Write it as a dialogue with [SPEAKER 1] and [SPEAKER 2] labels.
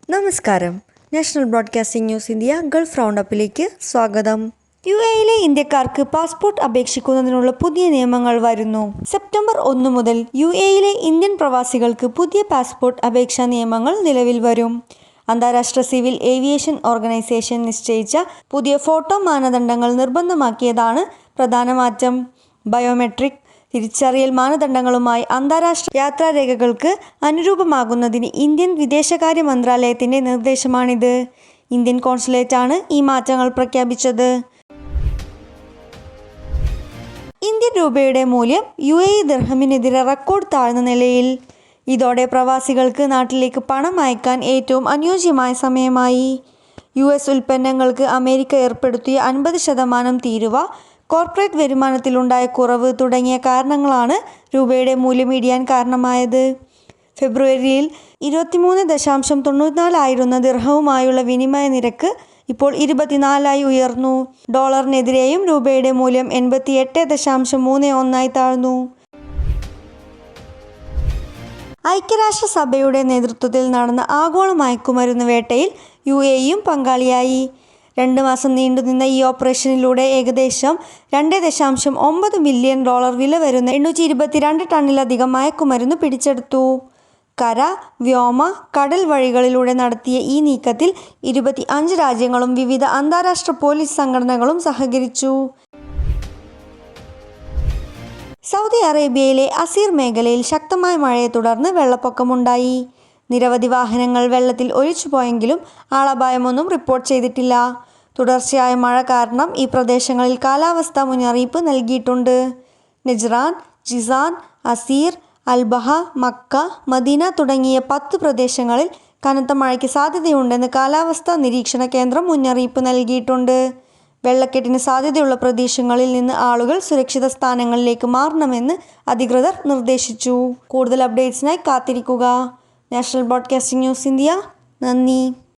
[SPEAKER 1] നമസ്കാരം. National broadcasting news India Gulf റൗണ്ടപ്പിലേക്ക് സ്വാഗതം. UAE-യിലെ ഇന്ത്യക്കാർക്ക് പാസ്പോർട്ട് അപേക്ഷിക്കുന്നതിനുള്ള പുതിയ നിയമങ്ങൾ വരുന്നു. സെപ്റ്റംബർ 1 മുതൽ UAE-യിലെ ഇന്ത്യൻ പ്രവാസികൾക്ക് പുതിയ പാസ്പോർട്ട് അപേക്ഷാ നിയമങ്ങൾ നിലവിൽ വരും. അന്താരാഷ്ട്ര സിവിൽ ഏവിയേഷൻ ഓർഗനൈസേഷൻ നിശ്ചയിച്ച പുതിയ ഫോട്ടോ മാനദണ്ഡങ്ങൾ നിർബന്ധമാക്കിയതാണ് പ്രധാന മാറ്റം. ബയോമെട്രിക് തിരിച്ചറിയൽ മാനദണ്ഡങ്ങളുമായി അന്താരാഷ്ട്ര യാത്രാരേഖകൾക്ക് അനുരൂപമാകുന്നതിന് ഇന്ത്യൻ വിദേശകാര്യ മന്ത്രാലയത്തിൻ്റെ നിർദ്ദേശമാണിത്. ഇന്ത്യൻ കോൺസുലേറ്റാണ് ഈ മാറ്റങ്ങൾ പ്രഖ്യാപിച്ചത്. ഇന്ത്യൻ രൂപയുടെ മൂല്യം UAE ദിർഹമിനെതിരെ റെക്കോർഡ് താഴ്ന്ന നിലയിൽ. ഇതോടെ പ്രവാസികൾക്ക് നാട്ടിലേക്ക് പണം അയക്കാൻ ഏറ്റവും അനുയോജ്യമായ സമയമായി. US ഉൽപ്പന്നങ്ങൾക്ക് അമേരിക്ക ഏർപ്പെടുത്തിയ 50% തീരുവ, കോർപ്പറേറ്റ് വരുമാനത്തിലുണ്ടായ കുറവ് തുടങ്ങിയ കാരണങ്ങളാണ് രൂപയുടെ മൂല്യം ഇടിയാൻ കാരണമായത്. ഫെബ്രുവരിയിൽ 23.94 ആയിരുന്ന ദിർഹവുമായുള്ള വിനിമയ നിരക്ക് ഇപ്പോൾ 24 ഉയർന്നു. ഡോളറിനെതിരെയും രൂപയുടെ മൂല്യം 88.31 താഴ്ന്നു. ഐക്യരാഷ്ട്രസഭയുടെ നേതൃത്വത്തിൽ നടന്ന ആഗോള മയക്കുമരുന്ന് വേട്ടയിൽ UAE-യും പങ്കാളിയായി. 2 മാസം നീണ്ടുനിന്ന ഈ ഓപ്പറേഷനിലൂടെ ഏകദേശം $2.9 ബില്യൺ വില വരുന്ന 822 ടണ്ണിലധികം മയക്കുമരുന്ന് പിടിച്ചെടുത്തു. കര, വ്യോമ, കടൽ വഴികളിലൂടെ നടത്തിയ ഈ നീക്കത്തിൽ 25 രാജ്യങ്ങളും വിവിധ അന്താരാഷ്ട്ര പോലീസ് സംഘടനകളും സഹകരിച്ചു. സൗദി അറേബ്യയിലെ അസീർ മേഖലയിൽ ശക്തമായ മഴയെ തുടർന്ന് വെള്ളപ്പൊക്കമുണ്ടായി. നിരവധി വാഹനങ്ങൾ വെള്ളത്തിൽ ഒലിച്ചുപോയെങ്കിലും ആളപായമൊന്നും റിപ്പോർട്ട് ചെയ്തിട്ടില്ല. തുടർച്ചയായ മഴ കാരണം ഈ പ്രദേശങ്ങളിൽ കാലാവസ്ഥാ മുന്നറിയിപ്പ് നൽകിയിട്ടുണ്ട്. Najran, Jizan, Asir, Al Baha, Mecca, Medina തുടങ്ങിയ 10 പ്രദേശങ്ങളിൽ കനത്ത മഴയ്ക്ക് സാധ്യതയുണ്ടെന്ന് കാലാവസ്ഥാ നിരീക്ഷണ കേന്ദ്രം മുന്നറിയിപ്പ് നൽകിയിട്ടുണ്ട്. വെള്ളക്കെട്ടിന് സാധ്യതയുള്ള പ്രദേശങ്ങളിൽ നിന്ന് ആളുകൾ സുരക്ഷിത സ്ഥാനങ്ങളിലേക്ക് മാറണമെന്ന് അധികൃതർ നിർദ്ദേശിച്ചു. കൂടുതൽ അപ്ഡേറ്റ്സിനായി കാത്തിരിക്കുക. National broadcasting news India. നന്ദി.